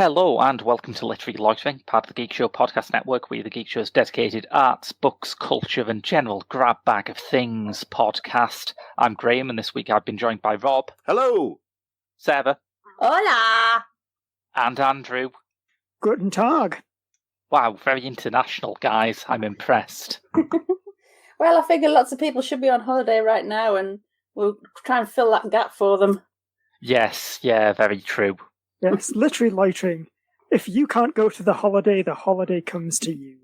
Hello and welcome to Loitering, part of the Geek Show podcast network. We're the Geek Show's dedicated arts, books, culture and general grab bag of things podcast. I'm Graham and this week I've been joined by Rob. Hello. Sarah. Hola. And Andrew. Guten Tag. Wow, very international, guys. I'm impressed. Well, I figure lots of people should be on holiday right now and we'll try and fill that gap for them. Yes, yeah, very true. Yes, literally loitering. If you can't go to the holiday comes to you.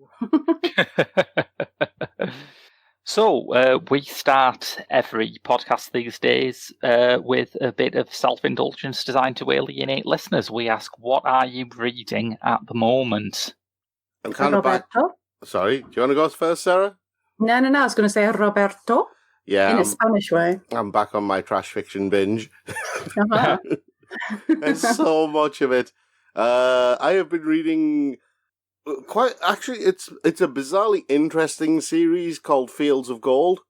So, we start every podcast these days with a bit of self-indulgence designed to alienate listeners. We ask, what are you reading at the moment? I'm kind of back. Sorry, do you want to go first, Sarah? No, I was going to say Roberto. Yeah. In a Spanish way. I'm back on my trash fiction binge. Uh-huh. There's so much of it. I have been reading it's a bizarrely interesting series called Fields of Gold,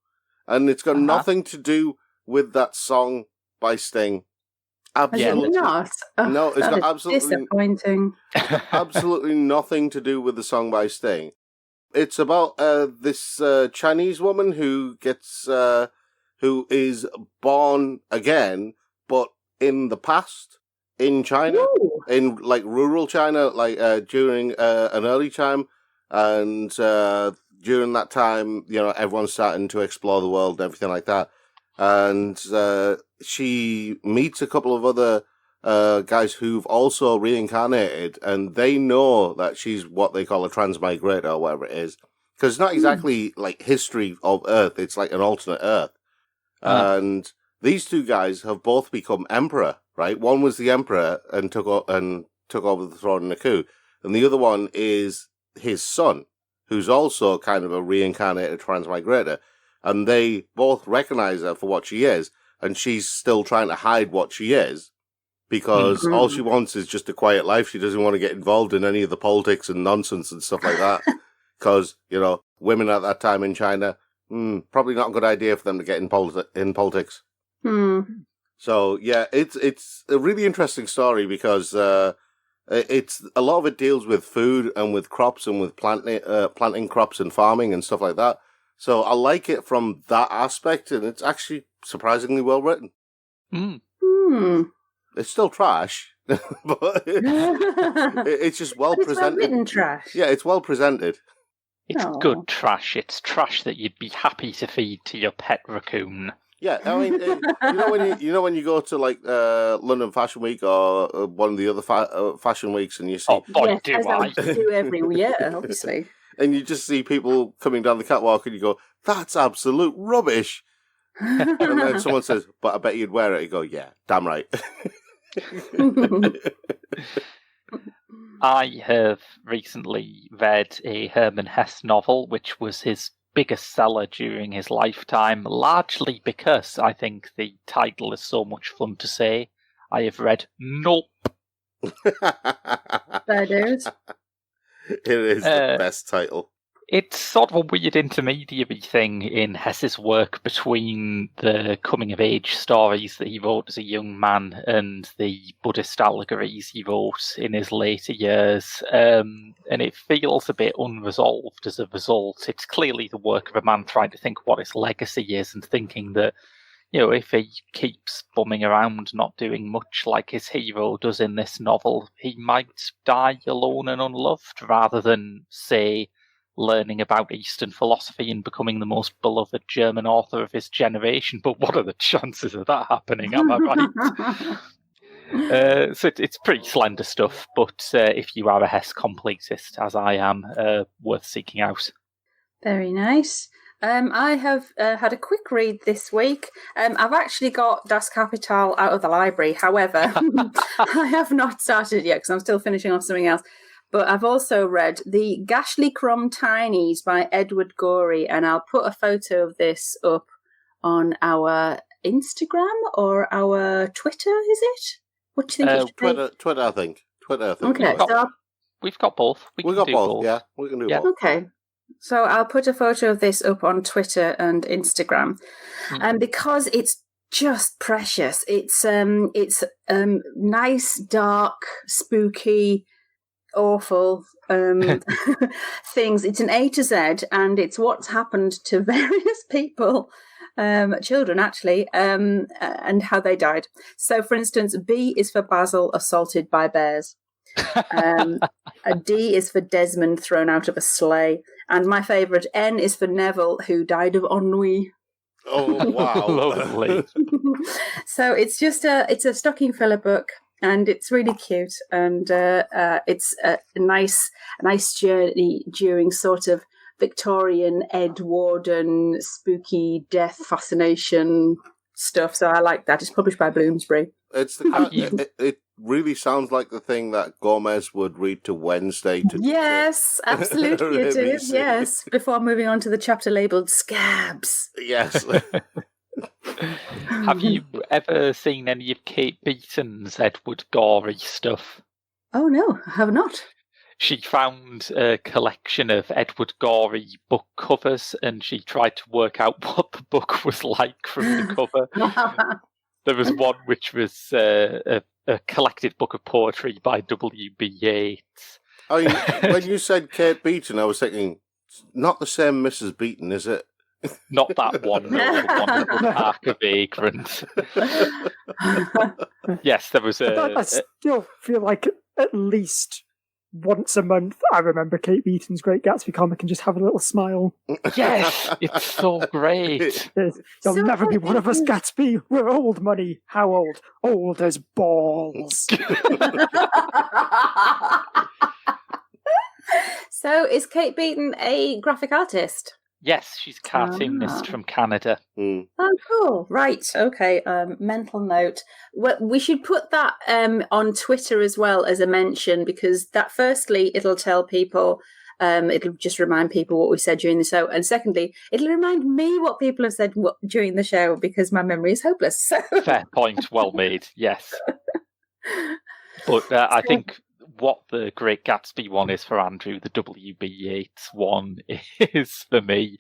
and it's got nothing to do with that song by Sting. Absolutely not. Oh, no, it's got absolutely disappointing. Absolutely nothing to do with the song by Sting. It's about this Chinese woman who is born again, but in the past, in China, Ooh. in like rural China, like during an early time, and during that time, you know, everyone's starting to explore the world and everything like that. And she meets a couple of other guys who've also reincarnated, and they know that she's what they call a transmigrator or whatever it is, because it's not exactly like history of Earth; it's like an alternate Earth, and these two guys have both become emperor, right? One was the emperor and took over the throne in a coup, and the other one is his son, who's also kind of a reincarnated transmigrator, and they both recognize her for what she is, and she's still trying to hide what she is, because all she wants is just a quiet life. She doesn't want to get involved in any of the politics and nonsense and stuff like that, because, you know, women at that time in China, probably not a good idea for them to get in politics. So yeah, it's a really interesting story because it's a lot of it deals with food and with crops and with planting crops and farming and stuff like that. So I like it from that aspect, and it's actually surprisingly well written. It's still trash, but it's just well presented. Well written trash. Yeah, it's well presented. It's good trash. It's trash that you'd be happy to feed to your pet raccoon. Yeah, I mean, when you go to like London Fashion Week or one of the other fashion weeks, and you see, I do every year, obviously, and you just see people coming down the catwalk, and you go, "That's absolute rubbish," and then someone says, "But I bet you'd wear it." You go, "Yeah, damn right." I have recently read a Herman Hesse novel, which was his biggest seller during his lifetime, largely because I think the title is so much fun to say. I have read Nope. Fair dues. It is the best title. It's sort of a weird intermediary thing in Hesse's work between the coming-of-age stories that he wrote as a young man and the Buddhist allegories he wrote in his later years, and it feels a bit unresolved as a result. It's clearly the work of a man trying to think what his legacy is and thinking that, you know, if he keeps bumming around not doing much like his hero does in this novel, he might die alone and unloved rather than, say, learning about Eastern philosophy and becoming the most beloved German author of his generation. But what are the chances of that happening? Am I right? So it's pretty slender stuff, but if you are a Hesse completist, as I am, worth seeking out. Very nice. I have had a quick read this week. I've actually got Das Kapital out of the library. However, I have not started yet because I'm still finishing off something else. But I've also read The Gashly Crumb Tinies by Edward Gorey, and I'll put a photo of this up on our Instagram or our Twitter, is it? What do you think it should be? Twitter, I think. Okay, we've got both. We've got both, yeah. We can do both. Okay. So I'll put a photo of this up on Twitter and Instagram. And because it's just precious. It's nice, dark, spooky, awful things. It's an A to Z, and it's what's happened to various people, children actually, and how they died. So, for instance, B is for Basil assaulted by bears. A D is for Desmond thrown out of a sleigh, and my favourite N is for Neville, who died of ennui. Oh wow! Lovely. So it's just it's a stocking filler book, and it's really cute, and it's a nice journey during sort of Victorian Edwardian spooky death fascination stuff. So I like that. It's published by Bloomsbury. It's the it really sounds like the thing that Gomez would read to Wednesday. Yes, absolutely it is. Yes, before moving on to the chapter labelled Scabs. Yes. Have you ever seen any of Kate Beaton's Edward Gorey stuff? Oh no, I have not. She found a collection of Edward Gorey book covers, and she tried to work out what the book was like from the cover. There was one which was a collected book of poetry by W.B. Yeats. I mean, when you said Kate Beaton, I was thinking, not the same Mrs. Beaton, is it? Not that one, no, the one that was Ark of Vagrant. Yes, there was I still feel like at least once a month I remember Kate Beaton's Great Gatsby comic and just have a little smile. Yes, it's so great. There'll never be one of us, Gatsby. We're old money. How old? Old as balls. So is Kate Beaton a graphic artist? Yes, she's a cartoonist from Canada. Mm. Oh, cool. Right. Okay. Mental note. Well, we should put that on Twitter as well as a mention, because that, firstly, it'll tell people, it'll just remind people what we said during the show. And secondly, it'll remind me what people have said during the show, because my memory is hopeless. So. Fair point. Well made. Yes. But I think what the Great Gatsby one is for Andrew, the W.B. Yeats one is for me.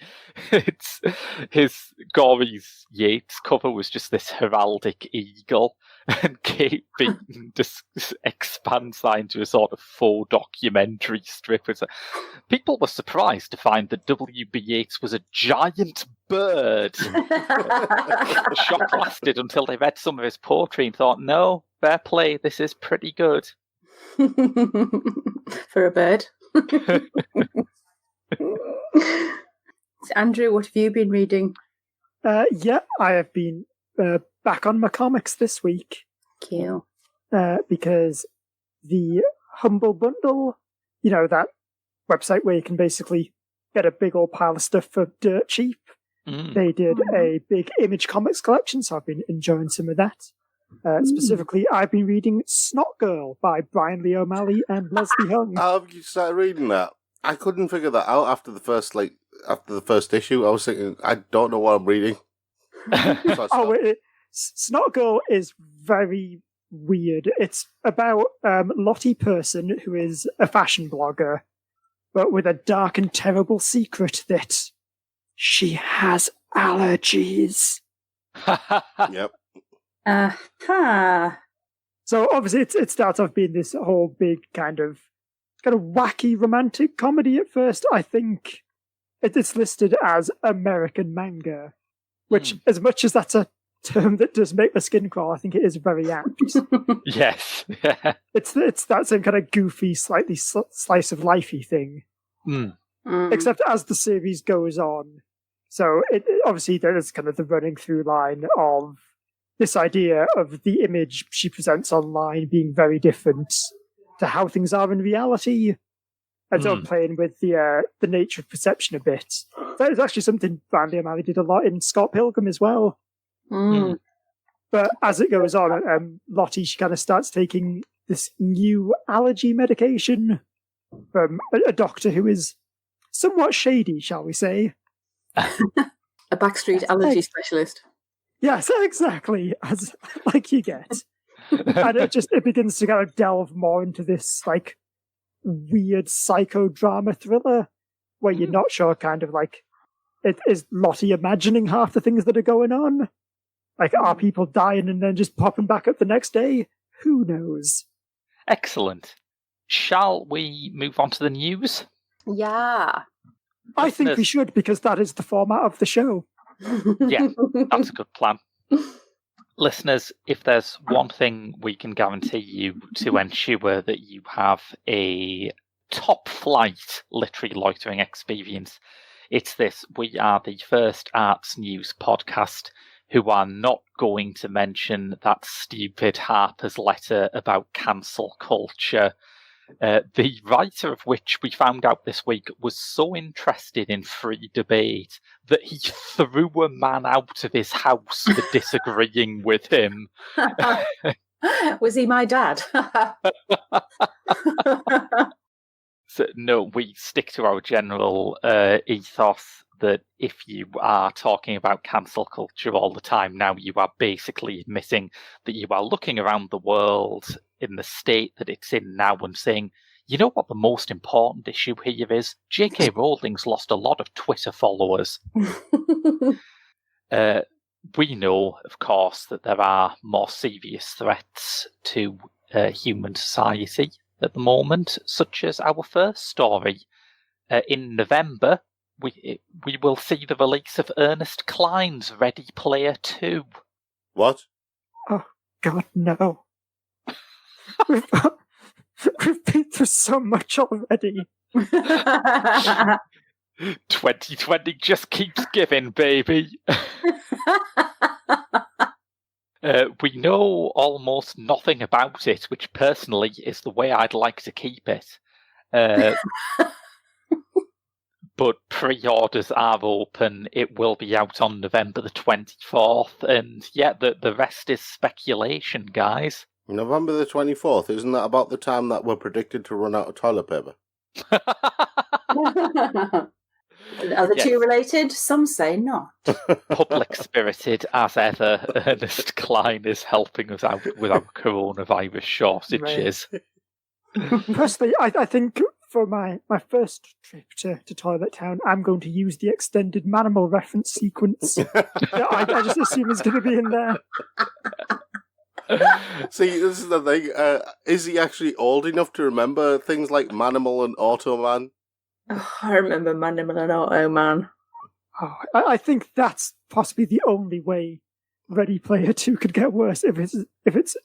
It's his Gorey's Yeats cover was just this heraldic eagle, and Kate Beaton just expands that into a sort of faux documentary strip. People were surprised to find that W.B. Yeats was a giant bird. The shock lasted until they read some of his poetry and thought, no, fair play, this is pretty good. For a bird. Andrew, what have you been reading? Yeah, I have been back on my comics this week. Cute. Because the Humble Bundle, you know, that website where you can basically get a big old pile of stuff for dirt cheap. They did a big Image Comics collection, so I've been enjoying some of that. Specifically, I've been reading Snot Girl by Brian Lee O'Malley and Leslie Hung. How have you started reading that? I couldn't figure that out after the first issue. I was thinking, I don't know what I'm reading. Snot Girl is very weird. It's about Lottie Person, who is a fashion blogger, but with a dark and terrible secret that she has allergies. Yep. So obviously it starts off being this whole big kind of wacky romantic comedy at first. I think it's listed as American manga, which as much as that's a term that does make my skin crawl, I think it is very apt. Yes. It's that same kind of goofy, slightly slice of lifey thing. Except as the series goes on. So obviously there is kind of the running through line of this idea of the image she presents online being very different to how things are in reality, and sort of playing with the nature of perception a bit. That is actually something Brandy O'Malley did a lot in Scott Pilgrim as well. But as it goes on, Lottie, she kind of starts taking this new allergy medication from a doctor who is somewhat shady, shall we say. A backstreet allergy specialist. Yes, exactly, as like you get. And it begins to kind of delve more into this like weird psychodrama thriller where you're not sure kind of like is Lottie imagining half the things that are going on? Like, are people dying and then just popping back up the next day? Who knows? Excellent. Shall we move on to the news? Yeah. I think we should, because that is the format of the show. Yeah, that's a good plan. Listeners, if there's one thing we can guarantee you to ensure that you have a top-flight literary loitering experience, it's this. We are the first arts news podcast who are not going to mention that stupid Harper's letter about cancel culture, the writer of which we found out this week was so interested in free debate that he threw a man out of his house for disagreeing with him. Was he my dad? So, no, we stick to our general ethos that if you are talking about cancel culture all the time now, you are basically admitting that you are looking around the world in the state that it's in now and saying, you know what the most important issue here is? J.K. Rowling's lost a lot of Twitter followers. We know, of course, that there are more serious threats to human society at the moment, such as our first story. In November, we will see the release of Ernest Cline's Ready Player 2. What? Oh, God, no. We've been through so much already. 2020 just keeps giving, baby. We know almost nothing about it, which personally is the way I'd like to keep it. But pre-orders are open. It will be out on November the 24th. And yeah, the rest is speculation, guys. November the 24th, isn't that about the time that we're predicted to run out of toilet paper? Are the two related? Some say not. Public-spirited as ever, Ernest Cline is helping us out with our coronavirus shortages. Personally, I think for my first trip to Toilet Town, I'm going to use the extended Manimal reference sequence. that I just assume is going to be in there. See, this is the thing. Is he actually old enough to remember things like Manimal and Automan? Oh, I remember Manimal and Automan. Oh, I think that's possibly the only way Ready Player 2 could get worse, if it's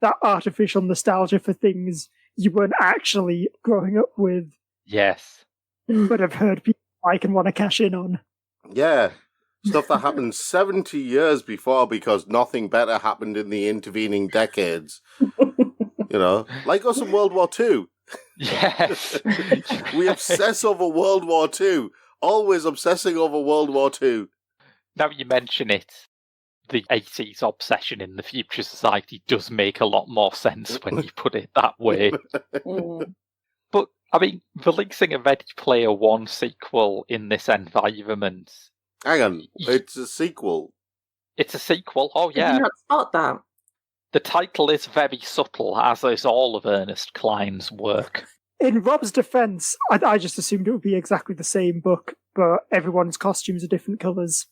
that artificial nostalgia for things you weren't actually growing up with. Yes. But have heard people like and want to cash in on. Yeah. Stuff that happened 70 years before because nothing better happened in the intervening decades. You know, like us in World War II. Yes. We obsess over World War II. Always obsessing over World War II. Now you mention it, the 80s obsession in the future society does make a lot more sense when you put it that way. But, I mean, releasing a Ready Player 1 sequel in this environment... Hang on, it's a sequel. It's a sequel, oh yeah. Did you not spot that? The title is very subtle, as is all of Ernest Cline's work. In Rob's defense, I just assumed it would be exactly the same book, but everyone's costumes are different colours.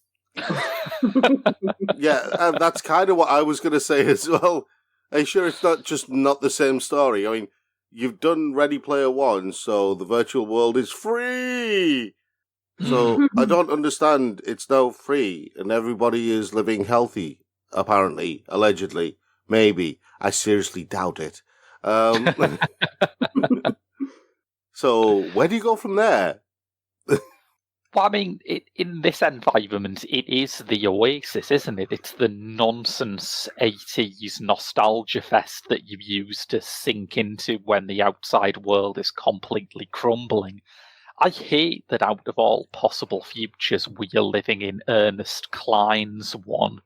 Yeah, that's kind of what I was going to say as well. Are you sure it's not the same story? I mean, you've done Ready Player 1, so the virtual world is free! So I don't understand. It's now free, and everybody is living healthy, apparently, allegedly. Maybe. I seriously doubt it. So, where do you go from there? Well, I mean, in this environment, it is the oasis, isn't it? It's the nonsense 80s nostalgia fest that you use to sink into when the outside world is completely crumbling. I hate that out of all possible futures, we are living in Ernest Cline's one.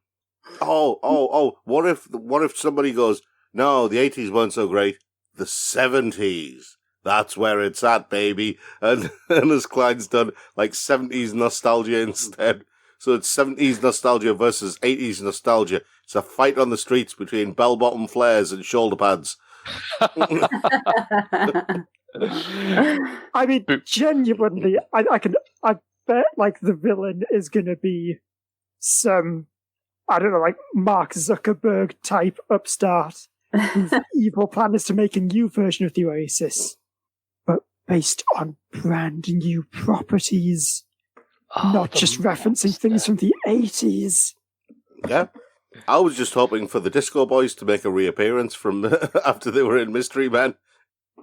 Oh! What if somebody goes, no, the 80s weren't so great. The 70s. That's where it's at, baby. And Ernest Cline's done like 70s nostalgia instead. So it's 70s nostalgia versus 80s nostalgia. It's a fight on the streets between bell-bottom flares and shoulder pads. I mean, genuinely, I bet like the villain is going to be some I don't know, like Mark Zuckerberg type upstart whose evil plan is to make a new version of the Oasis, but based on brand new properties, not just referencing things from the 80s. Yeah. I was just hoping for the Disco Boys to make a reappearance from after they were in Mystery Men.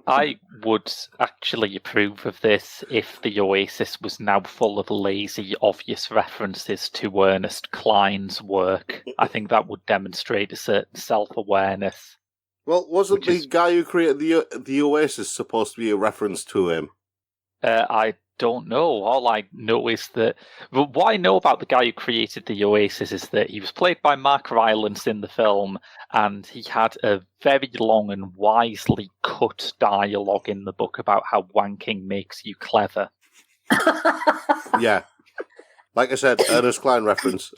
I would actually approve of this if the Oasis was now full of lazy, obvious references to Ernest Cline's work. I think that would demonstrate a certain self-awareness. Well, wasn't the guy who created the Oasis supposed to be a reference to him? I don't know. All I know is that... Well, what I know about the guy who created the Oasis is that he was played by Mark Rylance in the film, and he had a very long and wisely cut dialogue in the book about how wanking makes you clever. Yeah. Like I said, Ernest Cline reference.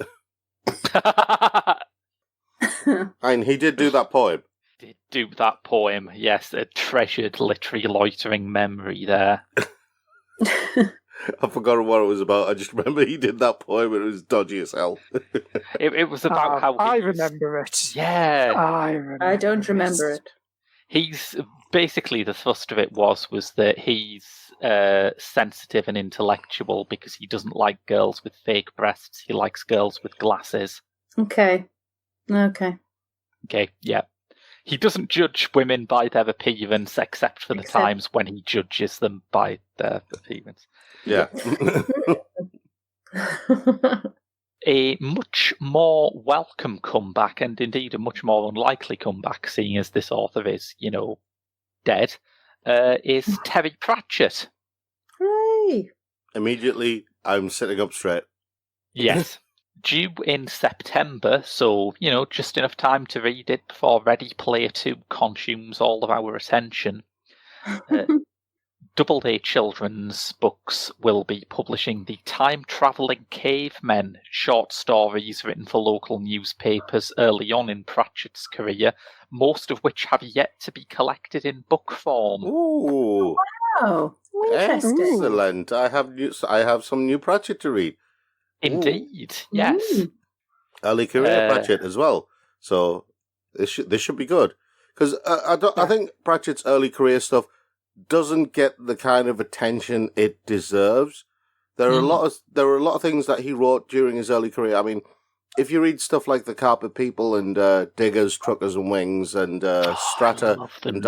And he did do that poem. Did do that poem, yes, a treasured literary loitering memory there. I've forgotten what it was about. I just remember he did that poem and it was dodgy as hell. It was about how... I remember it. Yeah. I don't remember it. He's... Basically, the thrust of it was that he's sensitive and intellectual because he doesn't like girls with fake breasts. He likes girls with glasses. Okay, yeah. He doesn't judge women by their appearance, except for the times when he judges them by their appearance. Yeah. A much more welcome comeback, and indeed a much more unlikely comeback, seeing as this author is, dead, is Terry Pratchett. Hooray! Immediately, I'm sitting up straight. Yes. Due in September, so, just enough time to read it before Ready Player 2 consumes all of our attention. Doubleday Children's Books will be publishing the Time-Travelling Cavemen short stories written for local newspapers early on in Pratchett's career, most of which have yet to be collected in book form. Ooh. Oh, interesting. Excellent. I have some new Pratchett to read. Indeed, yes. Early career Pratchett as well. So this should be good. Because I think Pratchett's early career stuff doesn't get the kind of attention it deserves. There are a lot of things that he wrote during his early career. I mean, if you read stuff like The Carpet People and Diggers, Truckers and Wings and Strata and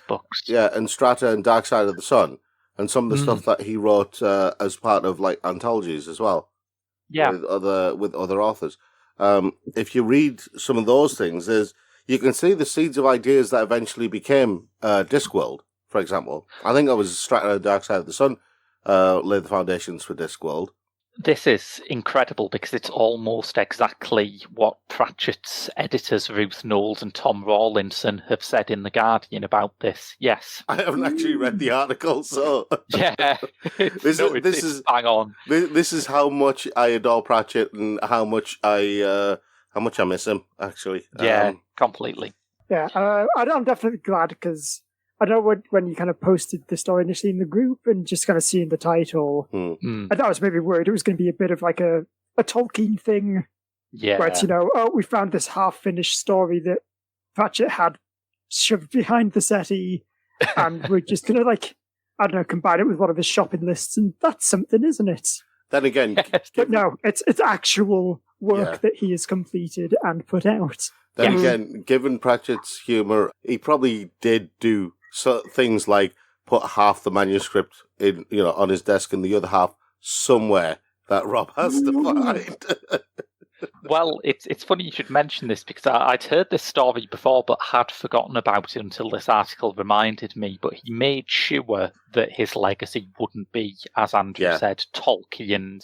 books. Yeah, and Strata and Dark Side of the Sun, and some of the stuff that he wrote as part of like anthologies as well. Yeah. With other authors. If you read some of those things, you can see the seeds of ideas that eventually became Discworld, for example. I think that was Strata and Dark Side of the Sun laid the foundations for Discworld. This is incredible because it's almost exactly what Pratchett's editors Ruth Knowles and Tom Rawlinson have said in The Guardian about this. Yes. I haven't actually read the article, so... Yeah. This is bang on. This is how much I adore Pratchett and how much I miss him, actually. Yeah, completely. Yeah, I'm definitely glad because I know when you kind of posted the story initially in the group and just kind of seeing the title, I thought I was maybe worried it was going to be a bit of like a Tolkien thing. Yeah. Where it's, we found this half-finished story that Pratchett had shoved behind the settee and we're just going to, combine it with one of his shopping lists and that's something, isn't it? Then again... But no, it's actual work that he has completed and put out. Then again, given Pratchett's humour, he probably did do things like put half the manuscript in, on his desk and the other half somewhere that Rob has to find. Well, it's funny you should mention this because I'd heard this story before but had forgotten about it until this article reminded me. But he made sure that his legacy wouldn't be, as Andrew said, Tolkien,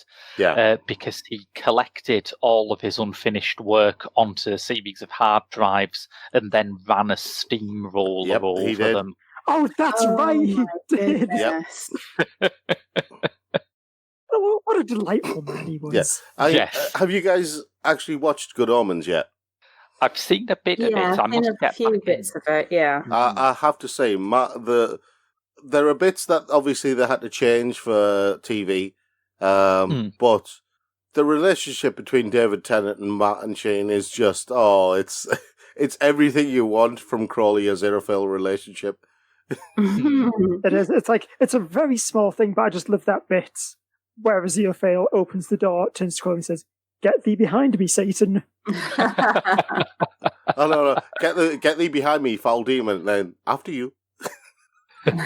because he collected all of his unfinished work onto a series of hard drives and then ran a steamroller over them. Oh, that's right, he did. Yes. What a delightful man he was. Yes. Have you guys actually watched Good Omens yet? I've seen a bit of it. I've seen a few bits of it, yeah. I have to say, there are bits that obviously they had to change for TV, but The relationship between David Tennant and Martin Sheen is just, it's everything you want from Crowley Aziraphale relationship. It is. It's a very small thing, but I just love that bit where Aziraphale opens the door, turns to Crowley and says, "Get thee behind me, Satan." Oh no! Get thee behind me, foul demon. Then after you. And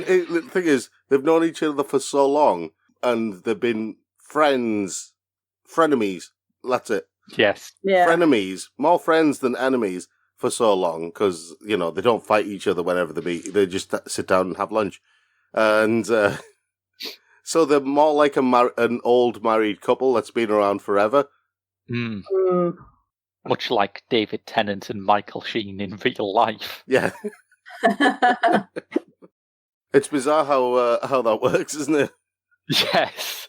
the thing is, they've known each other for so long, and they've been frenemies. That's it. Yes. Yeah. Frenemies, more friends than enemies for so long, because they don't fight each other whenever they meet. They just sit down and have lunch, and so they're more like an old married couple that's been around forever. Much like David Tennant and Michael Sheen in real life. Yeah. It's bizarre how that works, isn't it? Yes.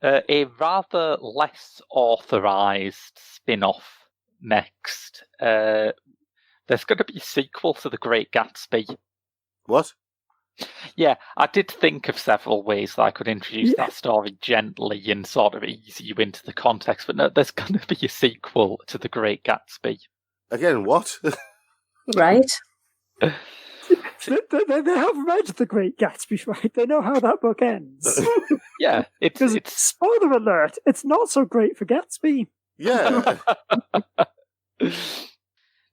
A rather less authorised spin-off next. There's going to be a sequel to The Great Gatsby. What? Yeah, I did think of several ways that I could introduce that story gently and sort of ease you into the context, but no, there's going to be a sequel to The Great Gatsby. Again, what? Right. They have read The Great Gatsby, right? They know how that book ends. Yeah, it's spoiler alert, it's not so great for Gatsby. Yeah.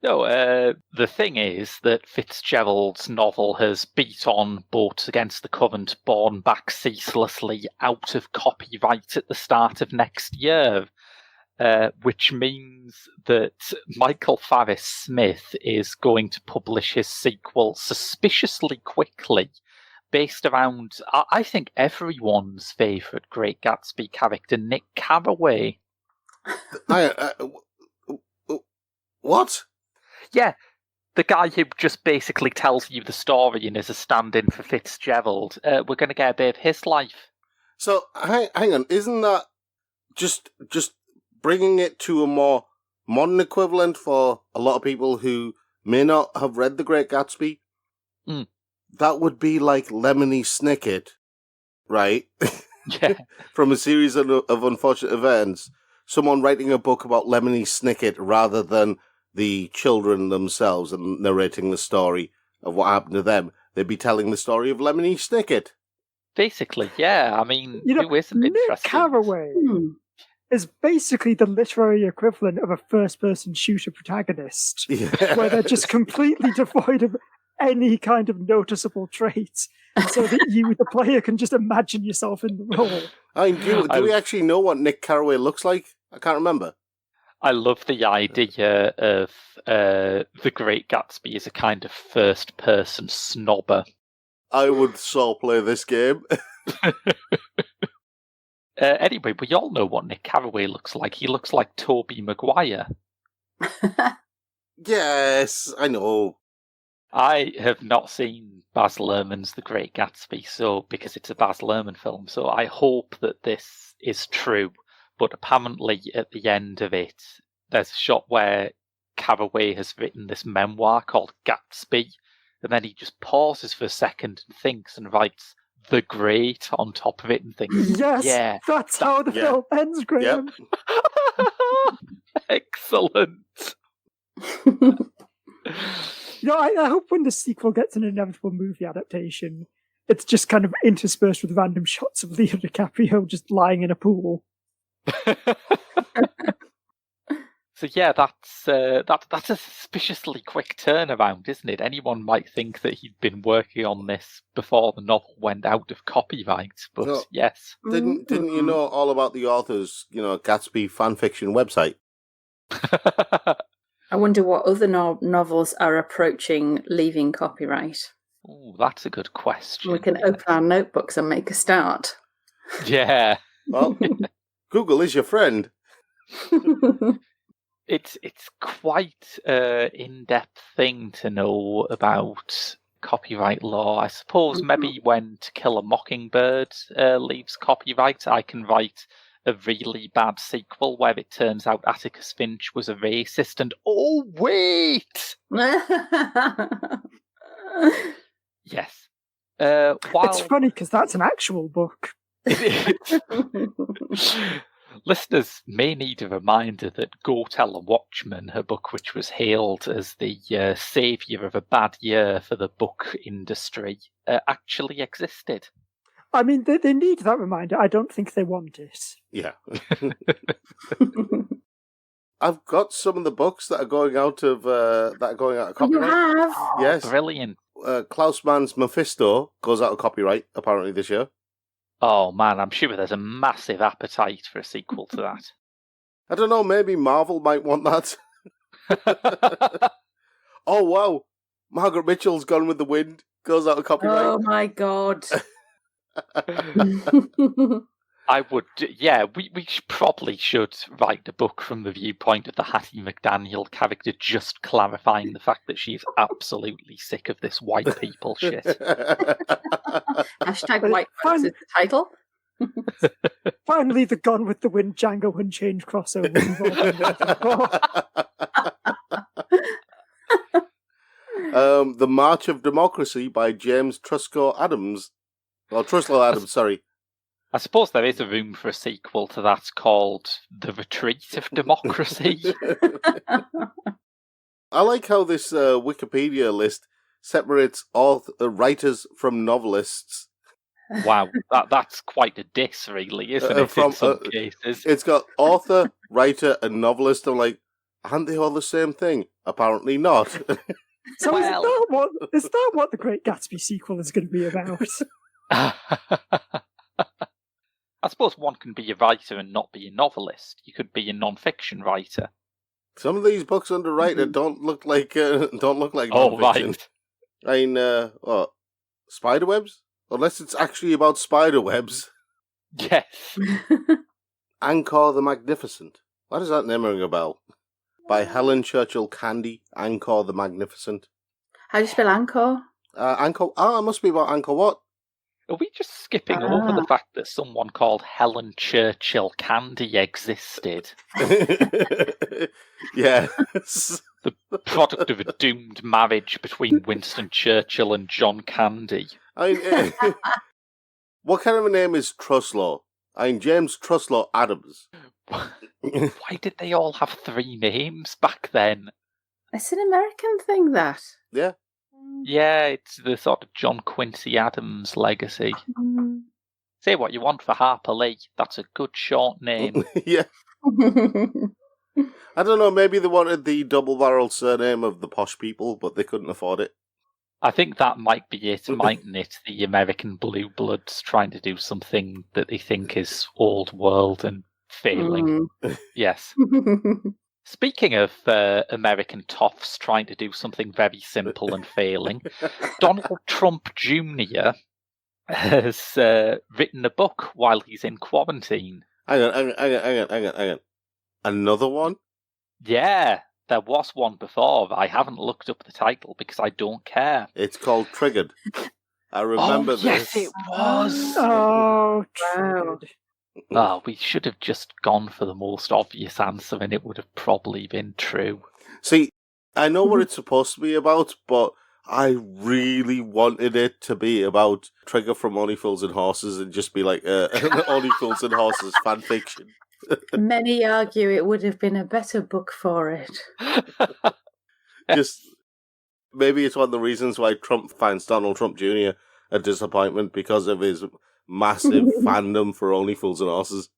No, the thing is that Fitzgerald's novel has beat on boats against the current, borne back ceaselessly out of copyright at the start of next year, which means that Michael Farris Smith is going to publish his sequel suspiciously quickly, based around, I think, everyone's favourite Great Gatsby character, Nick Carraway. What? Yeah, the guy who just basically tells you the story and is a stand-in for Fitzgerald. We're going to get a bit of his life. So, hang on, isn't that just bringing it to a more modern equivalent for a lot of people who may not have read The Great Gatsby? That would be like Lemony Snicket, right? Yeah. From a series of unfortunate events. Someone writing a book about Lemony Snicket rather than the children themselves and narrating the story of what happened to them. They'd be telling the story of Lemony Snicket. Basically, yeah. I mean, who isn't Nick interested? Carraway is basically the literary equivalent of a first-person shooter protagonist, where they're just completely devoid of any kind of noticeable traits, so that you, the player, can just imagine yourself in the role. I mean, do we actually know what Nick Carraway looks like? I can't remember. I love the idea of The Great Gatsby as a kind of first-person snobber. I would so play this game. Anyway, we all know what Nick Carraway looks like. He looks like Tobey Maguire. Yes, I know. I have not seen Baz Luhrmann's The Great Gatsby, because it's a Baz Luhrmann film, so I hope that this is true. But apparently at the end of it, there's a shot where Carraway has written this memoir called Gatsby, and then he just pauses for a second and thinks and writes The Great on top of it and thinks, yes, that's how the film ends, Graham. Yep. Excellent. I hope when the sequel gets an inevitable movie adaptation, it's just kind of interspersed with random shots of Leo DiCaprio just lying in a pool. So yeah, that's a suspiciously quick turnaround, isn't it? Anyone might think that he'd been working on this before the novel went out of copyright, but no. Yes. Didn't you know all about the author's, Gatsby fanfiction website? I wonder what other novels are approaching leaving copyright. Oh, that's a good question. We can open our notebooks and make a start. Yeah. Well, Google is your friend. It's quite an in-depth thing to know about copyright law. I suppose maybe when To Kill a Mockingbird leaves copyright, I can write a really bad sequel where it turns out Atticus Finch was a racist and oh wait! Yes. It's funny because that's an actual book. Listeners may need a reminder that Go Tell a Watchman, a book which was hailed as the saviour of a bad year for the book industry, actually existed. I mean, they need that reminder. I don't think they want it. Yeah. I've got some of the books that are going out of copyright. You have? Yes. Brilliant. Klaus Mann's Mephisto goes out of copyright apparently this year. Oh man, I'm sure there's a massive appetite for a sequel to that. I don't know, maybe Marvel might want that. Oh wow, Margaret Mitchell's Gone with the Wind goes out of copyright. Oh my god. I would, we probably should write a book from the viewpoint of the Hattie McDaniel character, just clarifying the fact that she is absolutely sick of this white people shit. Hashtag white folks is the title. Finally, the Gone with the Wind Django Unchained crossover. The March of Democracy by James Truscott Adams. Well, Truslow Adams, sorry. I suppose there is a room for a sequel to that called The Retreat of Democracy. I like how this Wikipedia list separates writers from novelists. Wow, that's quite a diss, really, isn't it, in some cases? It's got author, writer, and novelist. I'm like, aren't they all the same thing? Apparently not. So is that what the Great Gatsby sequel is going to be about? I suppose one can be a writer and not be a novelist. You could be a non-fiction writer. Some of these books under writer don't look like Oh, non-fiction. right. I mean, what? Spiderwebs? Unless it's actually about spiderwebs. Yes. Angkor the Magnificent. Why does that name ring a bell? By Helen Churchill Candy. Angkor the Magnificent. How do you spell Angkor? Angkor. It must be about Angkor Wat. Are we just skipping over the fact that someone called Helen Churchill Candy existed? Yes. The product of a doomed marriage between Winston Churchill and John Candy. I mean, what kind of a name is Truslow? I mean, James Truslow Adams. Why did they all have three names back then? It's an American thing, that. Yeah. Yeah, it's the sort of John Quincy Adams legacy. Say what you want for Harper Lee. That's a good short name. Yeah. I don't know, maybe they wanted the double-barreled surname of the posh people, but they couldn't afford it. I think that might be it, mightn't it? The American blue bloods trying to do something that they think is old world and failing. Yes. Speaking of American toffs trying to do something very simple and failing, Donald Trump Jr. has written a book while he's in quarantine. Hang on. Another one? Yeah, there was one before. I haven't looked up the title because I don't care. It's called Triggered. I remember this. Yes, it was. Oh, Wow. Triggered. Oh, we should have just gone for the most obvious answer and it would have probably been true. See, I know what it's supposed to be about, but I really wanted it to be about Trigger from Only Fools and Horses and just be like Only Fools and Horses fan fiction. Many argue it would have been a better book for it. Just maybe it's one of the reasons why Trump finds Donald Trump Jr. a disappointment because of his massive fandom for Only Fools and Horses.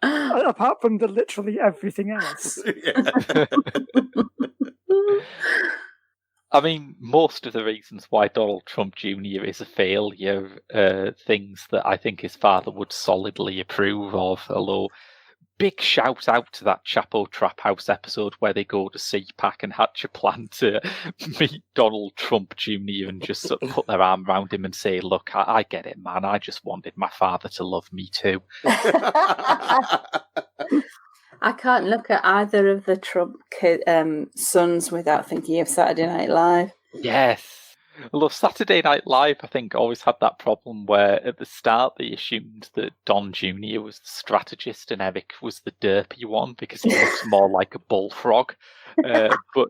Apart from the literally everything else. Yeah. I mean, most of the reasons why Donald Trump Jr. is a failure are things that I think his father would solidly approve of, although big shout out to that Chapo Trap House episode where they go to CPAC and hatch a plan to meet Donald Trump Jr. and just sort of put their arm around him and say, look, I get it, man. I just wanted my father to love me too. I can't look at either of the Trump sons without thinking of Saturday Night Live. Yes. Although Saturday Night Live, I think, always had that problem where at the start they assumed that Don Jr. was the strategist and Eric was the derpy one because he looks more like a bullfrog. But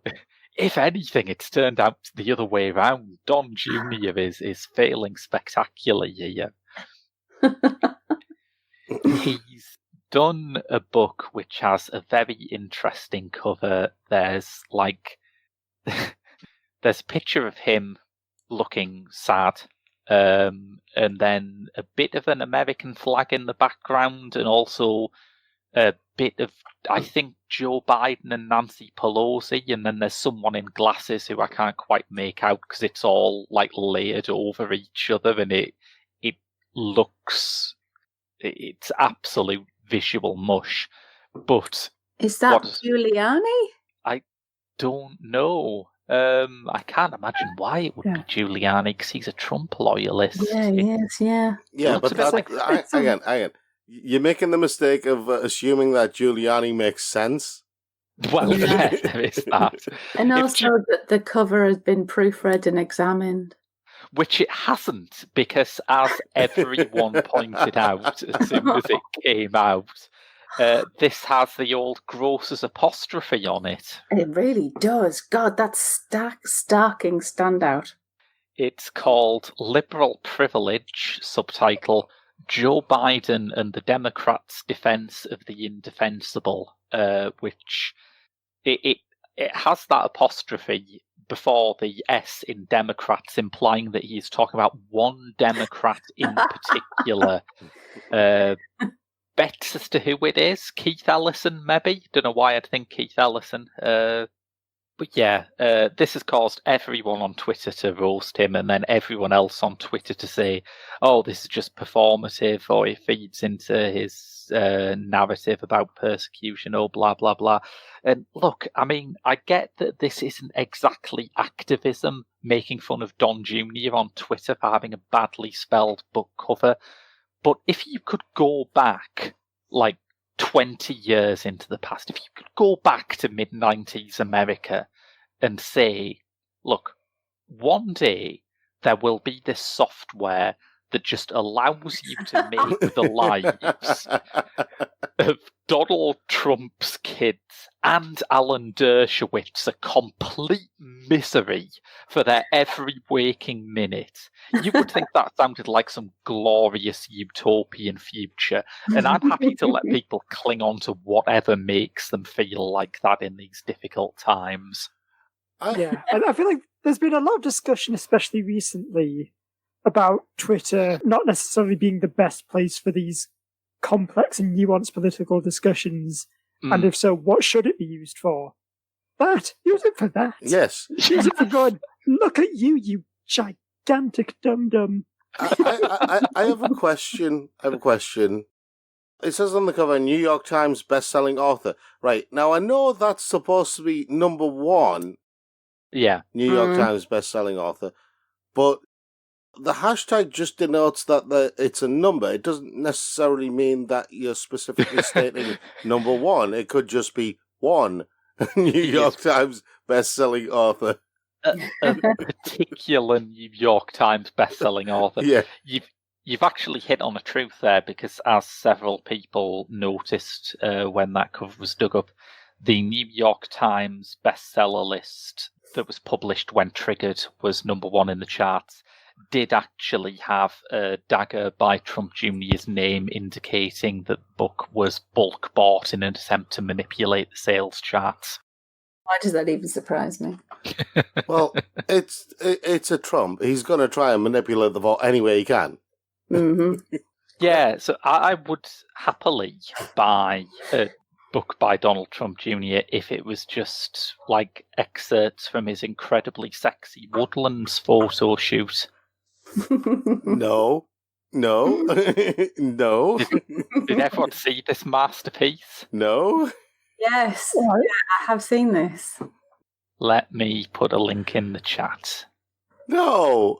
if anything, it's turned out the other way around. Don Jr. is failing spectacularly here. He's done a book which has a very interesting cover. There's there's a picture of him looking sad, and then a bit of an American flag in the background, and also a bit of, I think, Joe Biden and Nancy Pelosi, and then there's someone in glasses who I can't quite make out because it's all layered over each other, and it looks, it's absolute visual mush. But is that Giuliani? I don't know. I can't imagine why it would be Giuliani, because he's a Trump loyalist. Yeah, yes, yeah. Yeah, but again. You're making the mistake of assuming that Giuliani makes sense. Well, yeah, there is that. And also that the cover has been proofread and examined. Which it hasn't, because as everyone pointed out as soon as it came out, this has the old grocer's apostrophe on it. It really does. God, that's starking standout. It's called Liberal Privilege, subtitle Joe Biden and the Democrats' Defense of the Indefensible, which it has that apostrophe before the S in Democrats, implying that he's talking about one Democrat in particular. Bets as to who it is. Keith Ellison, maybe? Don't know why I'd think Keith Ellison. But yeah, this has caused everyone on Twitter to roast him, and then everyone else on Twitter to say, oh, this is just performative, or it feeds into his narrative about persecution, or blah, blah, blah. And look, I mean, I get that this isn't exactly activism, making fun of Don Jr. on Twitter for having a badly spelled book cover, but if you could go back, 20 years into the past, if you could go back to mid-90s America and say, look, one day there will be this software that just allows you to make the lives of Donald Trump's kids and Alan Dershowitz a complete misery for their every waking minute. You would think that sounded like some glorious utopian future, and I'm happy to let people cling on to whatever makes them feel like that in these difficult times. Yeah, and I feel like there's been a lot of discussion, especially recently, about Twitter not necessarily being the best place for these complex and nuanced political discussions. And if so, what should it be used for? That. Use it for that. Yes. Use it for going, look at you gigantic dum-dum. I have a question. It says on the cover, New York Times best-selling author. Right, now I know that's supposed to be number one. Yeah. New York Times best-selling author. But the hashtag just denotes that it's a number. It doesn't necessarily mean that you're specifically stating number one. It could just be one New York Times best-selling author. A particular New York Times best-selling author. Yeah. You've actually hit on a truth there, because as several people noticed when that cover was dug up, the New York Times bestseller list that was published when triggered was number one in the charts, did actually have a dagger by Trump Jr.'s name indicating that the book was bulk bought in an attempt to manipulate the sales charts. Why does that even surprise me? Well, it's a Trump. He's going to try and manipulate the vote any way he can. Mm-hmm. Yeah, so I would happily buy a book by Donald Trump Jr. if it was just excerpts from his incredibly sexy Woodlands photo shoot. No. No. Did everyone see this masterpiece? No. Yes, yeah, I have seen this. Let me put a link in the chat. No.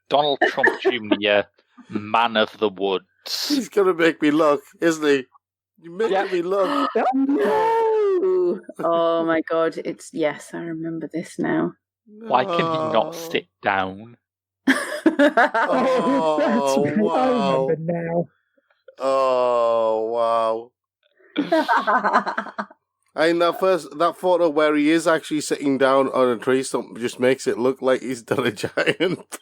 Donald Trump Jr., man of the woods. He's going to make me look, isn't he? You're making me look. No. Oh my God, yes, I remember this now. Why can he not sit down? Oh, that's right. wow. I remember now. Oh, wow. I mean, that photo where he is actually sitting down on a tree stump just makes it look like he's done a giant.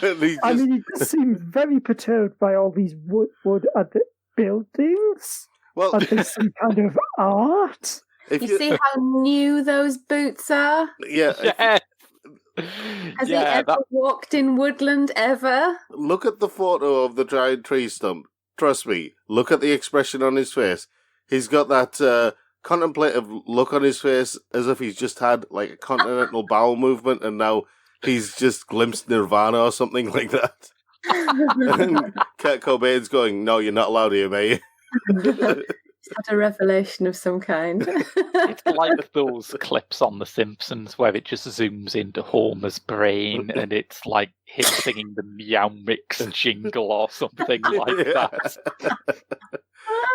I mean, he does seem very perturbed by all these wood at the buildings. Well, are they some kind of art? You see how new those boots are? Yeah. Has he ever walked in woodland ever? Look at the photo of the giant tree stump. Trust me, look at the expression on his face. He's got that contemplative look on his face as if he's just had like a continental bowel movement and now he's just glimpsed Nirvana or something like that. And Kurt Cobain's going, "No, you're not allowed here, mate." He's had a revelation of some kind. It's like those clips on The Simpsons where it just zooms into Homer's brain and it's like him singing the Meow Mix jingle or something like that.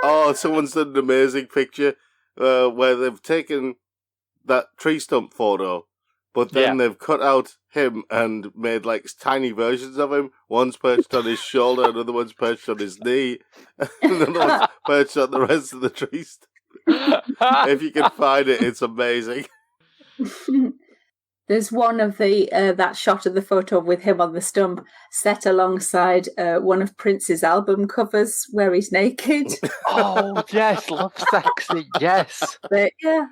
Oh, someone's done an amazing picture where they've taken that tree stump photo, but then they've cut out him and made like tiny versions of him. One's perched on his shoulder, another one's perched on his knee, and another one's perched on the rest of the tree stump. If you can find it, it's amazing. There's one of the that shot of the photo with him on the stump set alongside one of Prince's album covers where he's naked. Oh, yes, Love Sexy, yes. But, yeah.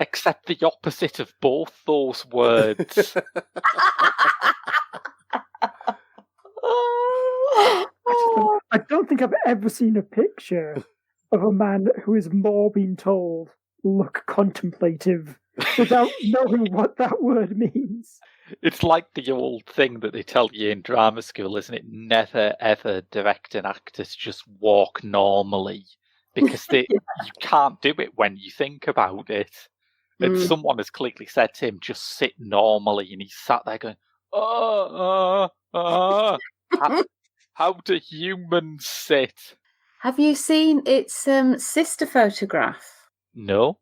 Except the opposite of both those words. I don't think I've ever seen a picture of a man who is more being told, look contemplative, without knowing what that word means. It's like the old thing that they tell you in drama school, isn't it? Never, ever direct an actor to just walk normally. Because you can't do it when you think about it. And someone has clearly said to him, just sit normally. And he's sat there going, how do humans sit? Have you seen its sister photograph? No.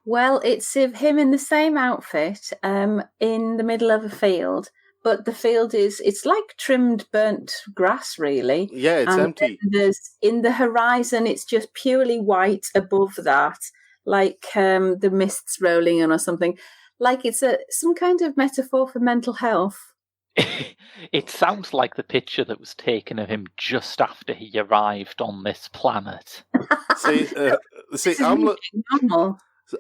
Well, it's of him in the same outfit in the middle of a field. But the field it's like trimmed burnt grass, really. Yeah, it's empty. There's in the horizon, it's just purely white above that, like the mists rolling in or something. Like it's some kind of metaphor for mental health. It sounds like the picture that was taken of him just after he arrived on this planet. See,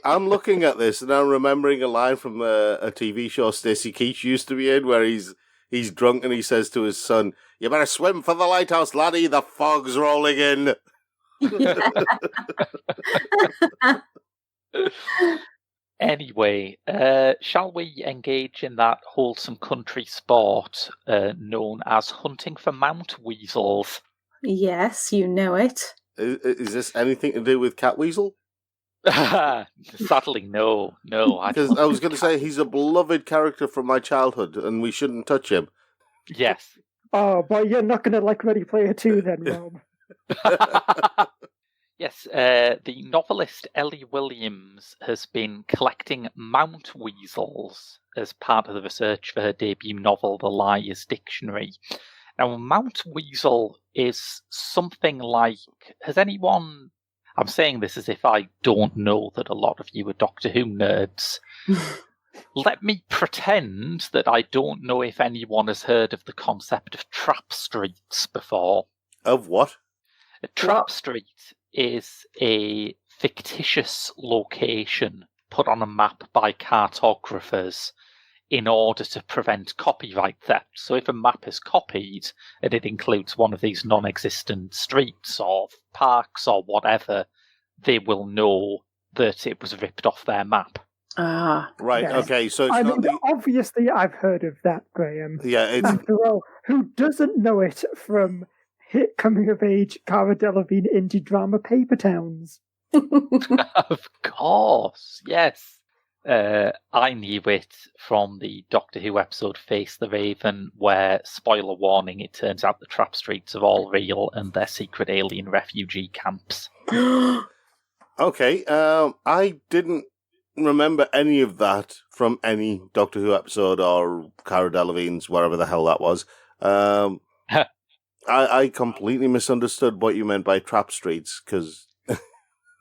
I'm looking at this and I'm remembering a line from a TV show Stacey Keach used to be in where he's drunk and he says to his son, "You better swim for the lighthouse, laddie, the fog's rolling in." Anyway, shall we engage in that wholesome country sport known as hunting for mount weasels? Yes, you know it. Is this anything to do with Catweasel? Sadly, no. Because I was going to say he's a beloved character from my childhood, and we shouldn't touch him. Yes. Oh, but you're not going to like Ready Player 2 then, Rob. Yes, the novelist Ellie Williams has been collecting mount weasels as part of the research for her debut novel, The Liar's Dictionary. Now, a mount weasel is something like... Has anyone... I'm saying this as if I don't know that a lot of you are Doctor Who nerds. Let me pretend that I don't know if anyone has heard of the concept of trap streets before. Of what? A trap street is a fictitious location put on a map by cartographers in order to prevent copyright theft. So if a map is copied and it includes one of these non-existent streets or parks or whatever, they will know that it was ripped off their map. Ah, right. Yes. Okay. So it's obviously I've heard of that, Graham. Yeah. It's... After all, who doesn't know it from hit coming of age Cara Delevingne indie drama Paper Towns? Of course, yes. I knew it from the Doctor Who episode Face the Raven, where, spoiler warning, it turns out the trap streets are all real and they're secret alien refugee camps. Okay, I didn't remember any of that from any Doctor Who episode or Cara Delevingne's, wherever the hell that was. I completely misunderstood what you meant by trap streets, because...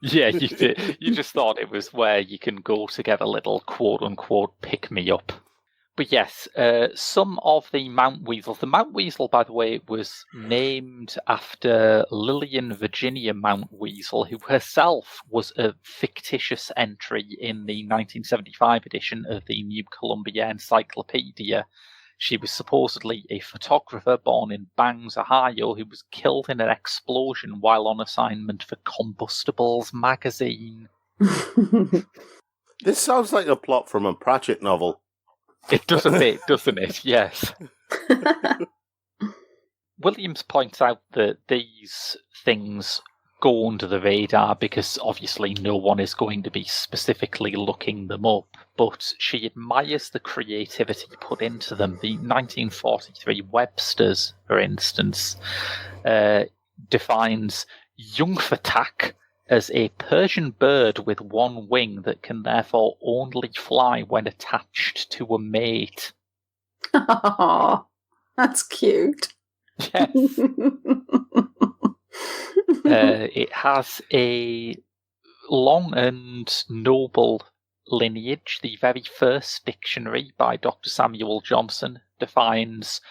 Yeah, you did. You just thought it was where you can go to get a little quote-unquote pick-me-up. But yes, some of the Mount Weasels... The Mount Weasel, by the way, was named after Lillian Virginia Mount Weasel, who herself was a fictitious entry in the 1975 edition of the New Columbia Encyclopedia. She was supposedly a photographer born in Bangs, Ohio, who was killed in an explosion while on assignment for Combustibles magazine. This sounds like a plot from a Pratchett novel. It does a bit, doesn't it? Yes. Williams points out that these things go under the radar because obviously no one is going to be specifically looking them up, but she admires the creativity put into them. The 1943 Webster's, for instance, defines Jungfertak as a Persian bird with one wing that can therefore only fly when attached to a mate. Oh, that's cute. Yes. It has a long and noble lineage. The very first dictionary by Dr. Samuel Johnson defines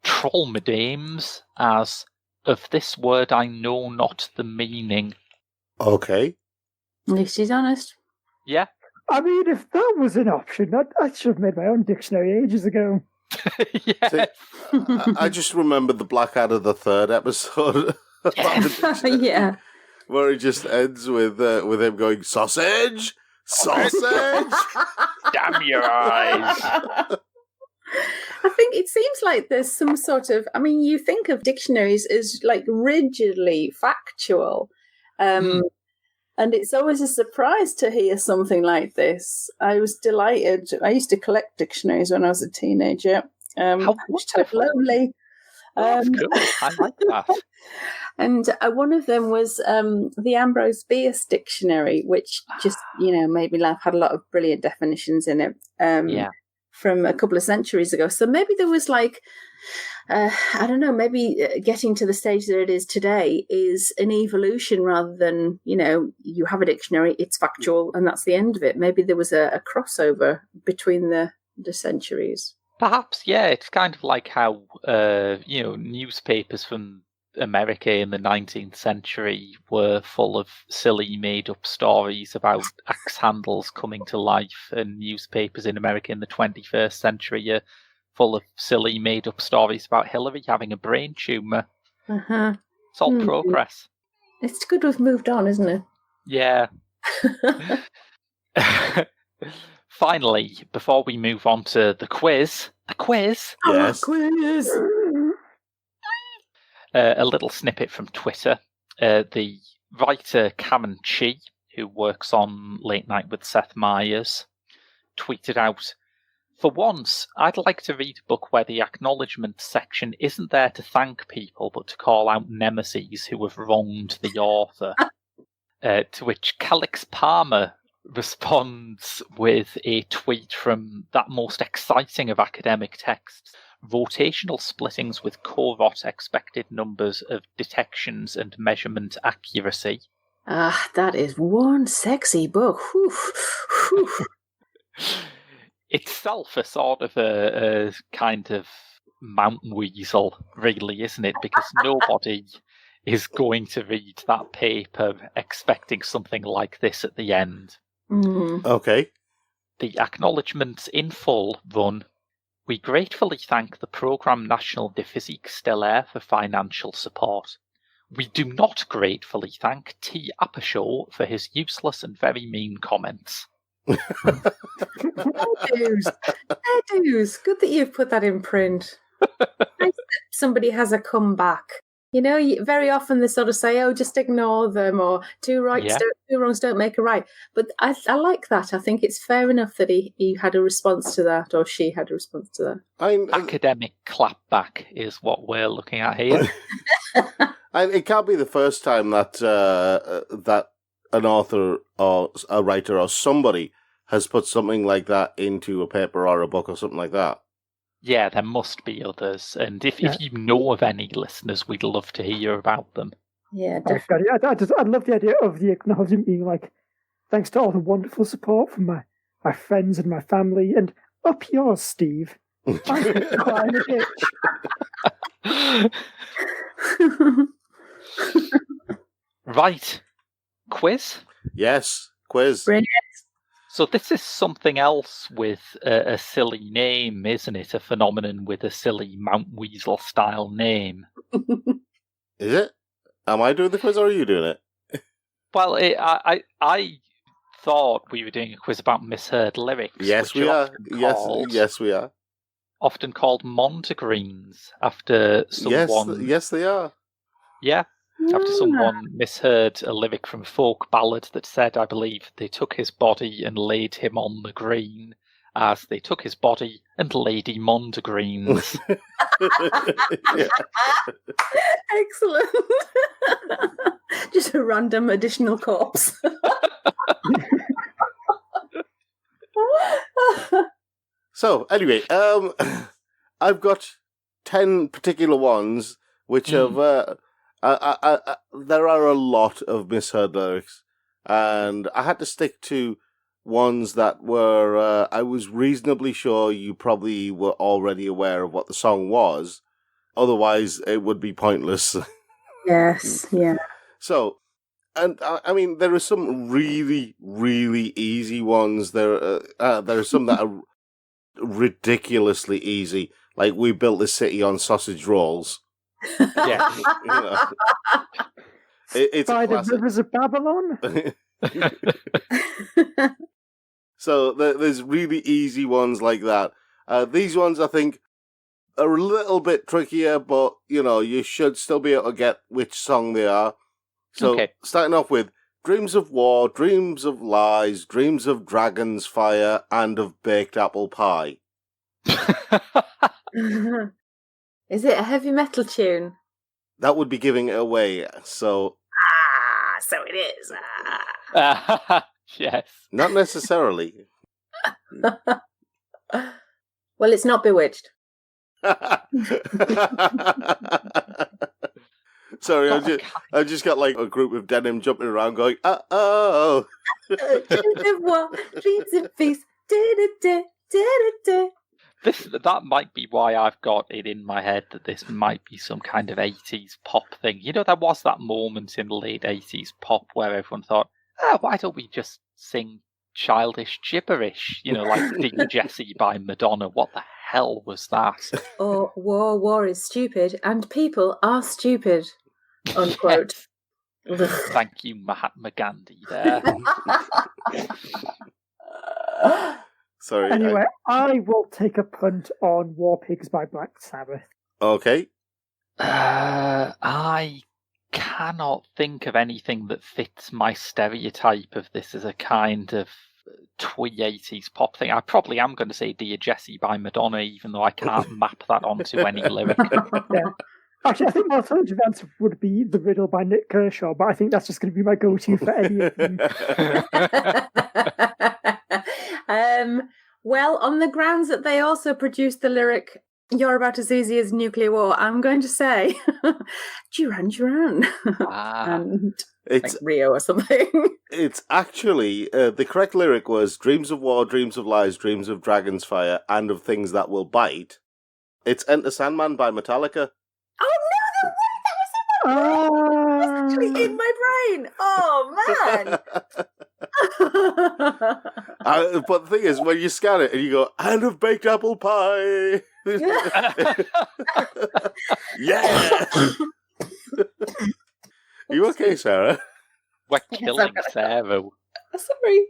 trollmedames as, "Of this word I know not the meaning." Okay. At least he's honest. Yeah. I mean, if that was an option, I should have made my own dictionary ages ago. Yes. See, I just remembered the Blackadder the third episode. Yeah. Where it just ends with him going, "Sausage! Sausage!" Damn your eyes. I think it seems like there's some sort of... I mean, you think of dictionaries as like rigidly factual. And it's always a surprise to hear something like this. I was delighted. I used to collect dictionaries when I was a teenager. How which was lonely. That's cool. I like that. And one of them was the Ambrose Bierce Dictionary, which just, made me laugh, had a lot of brilliant definitions in it from a couple of centuries ago. So maybe there was like, I don't know, maybe getting to the stage that it is today is an evolution rather than, you have a dictionary, it's factual, and that's the end of it. Maybe there was a crossover between the centuries. Perhaps, yeah. It's kind of like how, newspapers from America in the 19th century were full of silly made-up stories about axe handles coming to life, and newspapers in America in the 21st century are full of silly made-up stories about Hillary having a brain tumour. Uh-huh. It's all progress. It's good we've moved on, isn't it? Yeah. Finally, before we move on to the quiz... The quiz? Yes. Quiz! A little snippet from Twitter. The writer Cameron Chi, who works on Late Night with Seth Meyers, tweeted out, "For once, I'd like to read a book where the acknowledgement section isn't there to thank people, but to call out nemesis who have wronged the author." To which Calix Palmer responds with a tweet from that most exciting of academic texts: "Rotational splittings with co-rot expected numbers of detections and measurement accuracy." Ah, that is one sexy book. Whew. Whew. Itself a sort of a kind of mountain weasel, really, isn't it? Because nobody is going to read that paper expecting something like this at the end. Okay. The acknowledgements in full run: "We gratefully thank the Programme National de Physique Stellaire for financial support. We do not gratefully thank T. Apashaw for his useless and very mean comments." News. Good that you've put that in print. Somebody has a comeback. Very often they sort of say, "Oh, just ignore them," or two wrongs don't make a right. But I like that. I think it's fair enough that he had a response to that, or she had a response to that. Academic clapback is what we're looking at here. And it can't be the first time that that an author or a writer or somebody has put something like that into a paper or a book or something like that. Yeah, there must be others. And if you know of any listeners, we'd love to hear about them. Yeah, definitely. I'd love the idea of the acknowledgement being like, thanks to all the wonderful support from my friends and my family, and up yours, Steve. I climb a ditch. Right. Quiz? Yes, quiz. Brilliant. So this is something else with a silly name, isn't it? A phenomenon with a silly Mount Weasel-style name. Is it? Am I doing the quiz or are you doing it? Well, I thought we were doing a quiz about misheard lyrics. Yes, we are. Yes, we are. Often called Montegreens after someone. Yes, they are. Yeah, after someone misheard a lyric from a folk ballad that said, I believe, they took his body and laid him on the green, as they took his body and Lady Montegreens. Excellent. Just a random additional corpse. So, anyway, I've got 10 particular ones, which have... there are a lot of misheard lyrics, and I had to stick to ones that were... I was reasonably sure you probably were already aware of what the song was. Otherwise, it would be pointless. Yes, yeah. So... And I mean, there are some really, really easy ones. There are some that are ridiculously easy. Like, we built this city on sausage rolls. Yeah. It's By a the classic. rivers of Babylon. So there's really easy ones like that. These ones, I think, are a little bit trickier, but, you should still be able to get which song they are. So, Starting off with dreams of war, dreams of lies, dreams of dragons, fire, and of baked apple pie. Is it a heavy metal tune? That would be giving it away, so... So it is. Yes. Not necessarily. Well, it's not Bewitched. Sorry, I just got like a group of denim jumping around going, oh. Dreams of war, dreams of peace. That might be why I've got it in my head that this might be some kind of 80s pop thing. There was that moment in the late 80s pop where everyone thought, why don't we just sing childish gibberish? Like Dear Jessie by Madonna. What the hell was that? Or war is stupid, and people are stupid. Unquote. Thank you, Mahatma Gandhi there. Sorry. Anyway, I will take a punt on War Pigs by Black Sabbath. Okay. I cannot think of anything that fits my stereotype of this as a kind of twee 80s pop thing. I probably am going to say Dear Jessie by Madonna, even though I can't map that onto any lyric. Yeah. Actually, I think my alternative answer would be The Riddle by Nick Kershaw, but I think that's just going to be my go-to for any of them. Well, on the grounds that they also produced the lyric, You're About As Easy as Nuclear War, I'm going to say Duran Duran. And it's like Rio or something. It's actually, the correct lyric was dreams of war, dreams of lies, dreams of dragons, fire, and of things that will bite. It's Enter Sandman by Metallica. Oh no, that was actually in my brain. Oh man. But the thing is, when you scan it and you go, and of baked apple pie. Yeah. Are you okay, Sarah? We're killing Sarah. Sorry.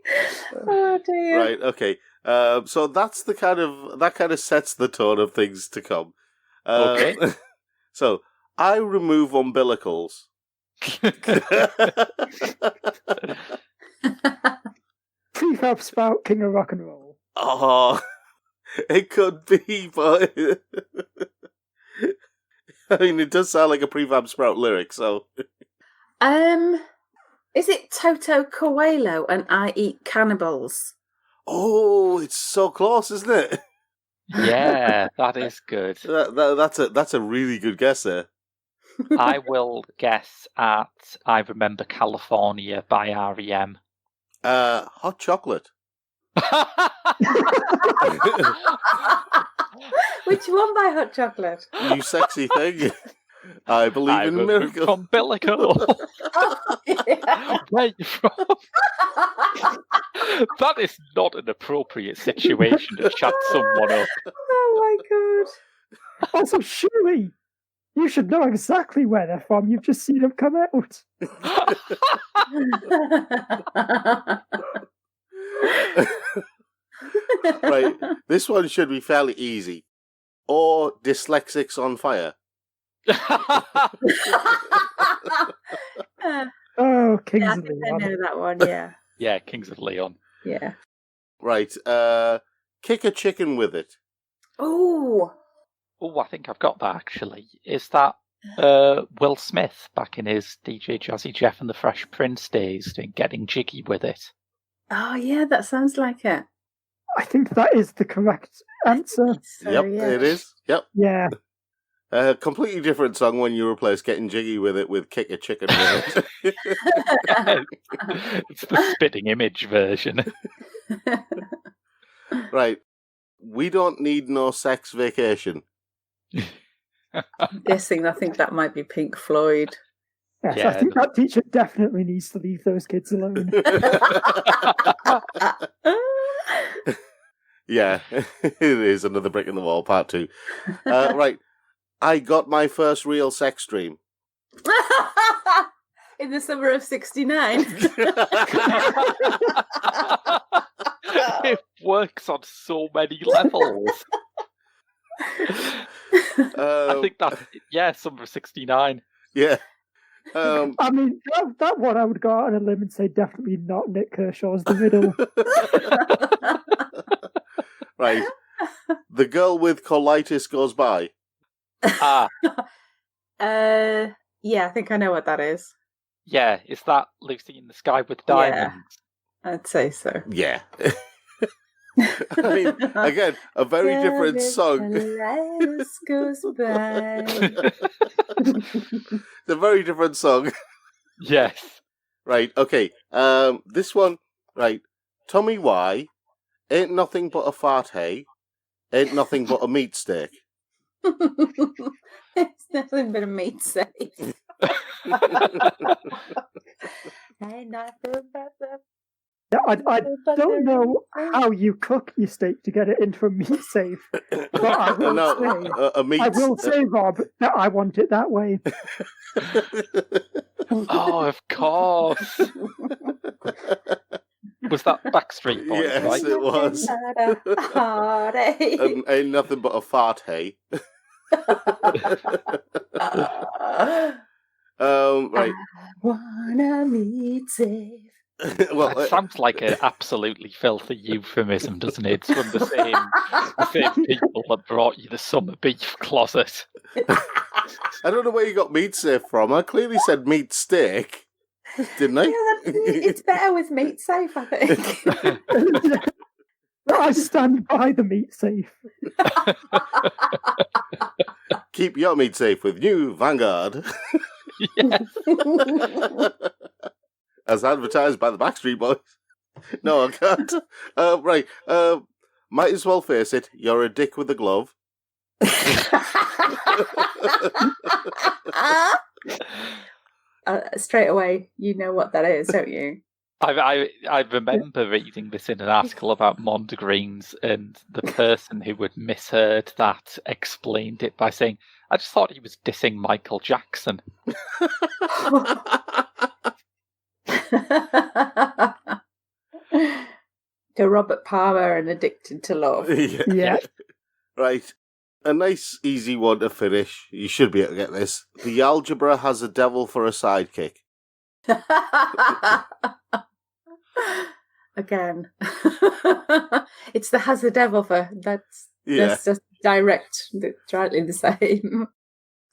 Oh dear. Right, okay. So that's that kind of sets the tone of things to come. Okay. So I remove umbilicals. Prefab Spout, King of Rock and Roll. Oh, it could be, but I mean, it does sound like a Prefab Sprout lyric. So, is it Toto Coelho and I Eat Cannibals? oh, it's so close, isn't it? Yeah, that is good. That's a really good guess there. I will guess at I Remember California by R.E.M. Hot chocolate. Which one by Hot Chocolate? You sexy thing. I believe I in was miracles. from Billico. Yeah. Where you from? That is not an appropriate situation to shut someone up. Oh my Also, surely you should know exactly where they're from. You've just seen them come out. god. Right, this one should be fairly easy. Or Dyslexics on Fire. Oh, Kings Yeah, I of think I Leon. know that one, yeah. Yeah, Kings of Leon. Yeah. Right, kick a chicken with it. Oh, Oh, I think I've got that actually. Is that Will Smith back in his DJ Jazzy Jeff and the Fresh Prince days doing Getting Jiggy with It? oh yeah, that sounds like it. I think that is the correct answer. So, Yep, yeah. it is. Yep. Yeah. A completely different song when you replace Getting Jiggy with It with Kick a Chicken with It. It's the spitting image version. Right. We Don't Need No Sex Vacation. I'm guessing I think that might be Pink Floyd. Yes, Yeah, I think that teacher definitely needs to leave those kids alone. Yeah, it is another brick in the wall, part 2. Right. I got my first real sex dream. In the summer of '69. It works on so many levels. I think that, yeah, summer of '69. Yeah. I mean, that one I would go out on a limb and say definitely not Nick Kershaw's The Riddle. Right. The girl with colitis goes by. Ah, Yeah, I think I know what that is. yeah, is that Lucy in the Sky with Yeah. Diamonds? I'd say so. Yeah. I mean, again, a very different song. Goes by. It's a very different song. Yes. Right, okay. This one, right. Tommy Y, ain't nothing but a fart hay, ain't nothing but a meat steak. It's nothing but a meat safe. Ain't nothing but the Yeah, I don't know how you cook your steak to get it into a meat safe, but I will, say, a meat I will say, Rob, that I want it that way. Oh, of course. Was that Backstreet Boys, Yes, right? it was. And ain't nothing but a fart hay. Right. Wanna meet safe. Well, That sounds like an absolutely filthy euphemism, doesn't it? It's from the same people that brought you the summer beef closet. I don't know where you got meat safe from. I clearly said meat steak, didn't I? Yeah, it's better with meat safe, I think. I stand by the meat safe. Keep your meat safe with new Vanguard. Yes. As advertised by the Backstreet Boys. No, I can't. Right. Might as well face it. You're a dick with a glove. Straight away, you know what that is, don't you? I remember reading this in an article about Mondegreens, and the person who had misheard that explained it by saying, I just thought he was dissing Michael Jackson. To Robert Palmer and Addicted to Love. Yeah. Right. A nice, easy one to finish. You should be able to get this. The algebra has a devil for a sidekick. Again. It's the has the devil for that's Yeah. just directly the same.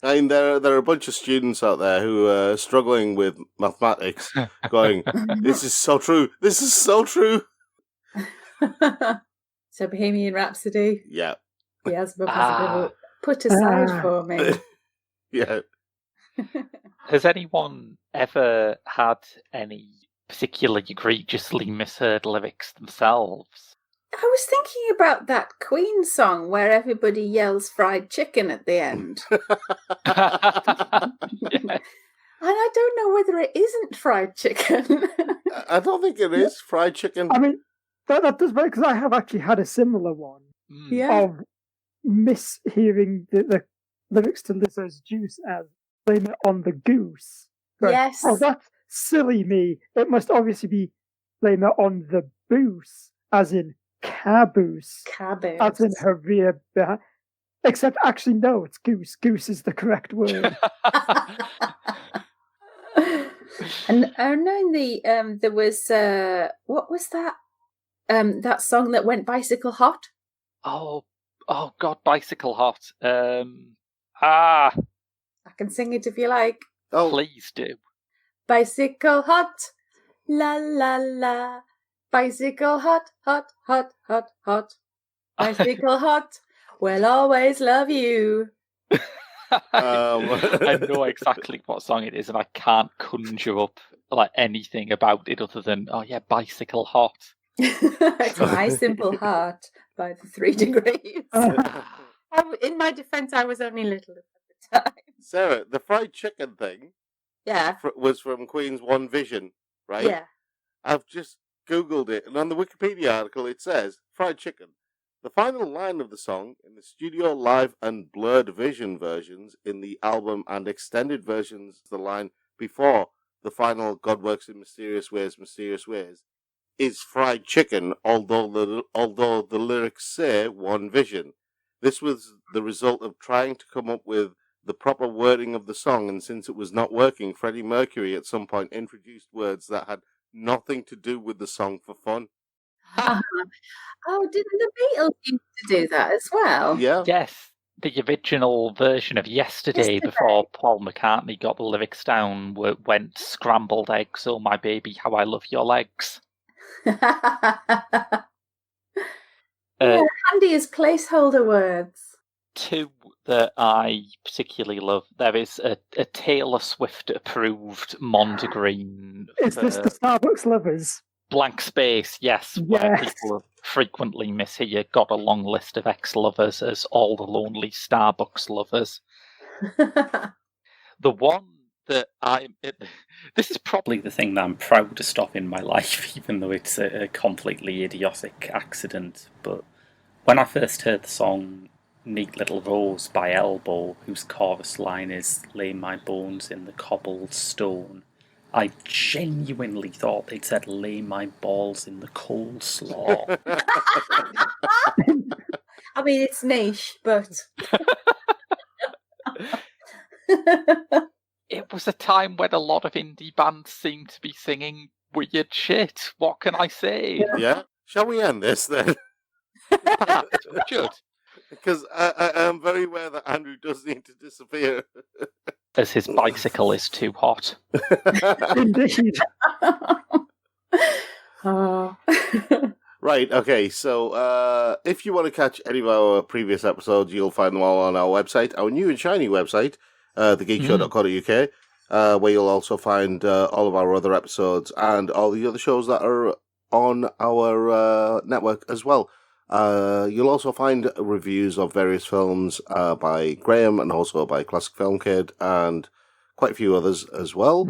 I mean, there are a bunch of students out there who are struggling with mathematics, going, this is so true. This is so true. So Bohemian Rhapsody. Yeah. Beelzebub has a bit of a put aside for me. Yeah. Has anyone ever had any particularly egregiously misheard lyrics themselves? I was thinking about that Queen song where everybody yells fried chicken at the end. Yeah. And I don't know whether it isn't fried chicken. I don't think it is fried chicken. I mean, that does work because I have actually had a similar one of mishearing the lyrics to Lizzo's Juice as blame it on the goose. But, Yes. Oh, that's silly me. It must obviously be blame it on the booze, as in caboose. Caboose. As in her rear behind. Except actually, no, it's goose. Goose is the correct word. And I know there was what was that? That song that went Bicycle Hot. Oh God, Bicycle Hot. I can sing it if you like. Oh, Please do. Bicycle hot, la la la. Bicycle hot, hot, hot, hot, hot. Bicycle hot, we'll always love you. I know exactly what song it is, and I can't conjure up like anything about it other than Bicycle Hot. It's My Simple Heart by the 3 Degrees. In my defence, I was only little at the time. Sarah, the fried chicken thing was from Queen's One Vision, right? Yeah. I've just Googled it, and on the Wikipedia article it says, fried chicken. The final line of the song in the studio, live, and blurred vision versions in the album and extended versions, the line before the final God works in mysterious ways, is fried chicken, although the lyrics say One Vision. This was the result of trying to come up with the proper wording of the song, and since it was not working, Freddie Mercury at some point introduced words that had nothing to do with the song for fun. Oh, didn't the Beatles used to do that as well? Yeah. Yes, the original version of Yesterday before Paul McCartney got the lyrics down went scrambled eggs, oh my baby, how I love your legs. Handy as placeholder words. 2 that I particularly love. There is a Taylor Swift approved Mondegreen. Is this the Starbucks lovers? Blank space, yes, where people frequently mishear got a long list of ex-lovers as all the lonely Starbucks lovers. The one that this is probably the thing that I'm proudest of in my life, even though it's a completely idiotic accident. But when I first heard the song Neat Little Rose by Elbow, whose chorus line is lay my bones in the cobbled stone, I genuinely thought they'd said lay my balls in the coleslaw. I mean, it's niche, but... It was a time when a lot of indie bands seemed to be singing weird shit. What can I say? Yeah. Shall we end this then? Perhaps we should. Because I am very aware that Andrew does need to disappear. As his bicycle is too hot. Indeed. Right, okay, so if you want to catch any of our previous episodes, you'll find them all on our website, our new and shiny website, thegeekshow.co.uk, where you'll also find all of our other episodes and all the other shows that are on our network as well. You'll also find reviews of various films by Graham and also by Classic Film Kid and quite a few others as well.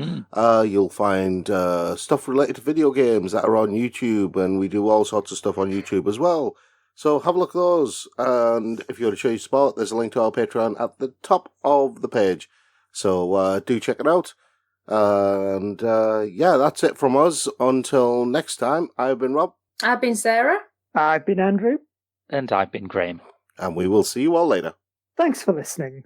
You'll find stuff related to video games that are on YouTube, and we do all sorts of stuff on YouTube as well. So have a look at those, and if you want to show your support, there's a link to our Patreon at the top of the page. So do check it out. And that's it from us. Until next time, I've been Rob. I've been Sarah. I've been Andrew. And I've been Graham. And we will see you all later. Thanks for listening.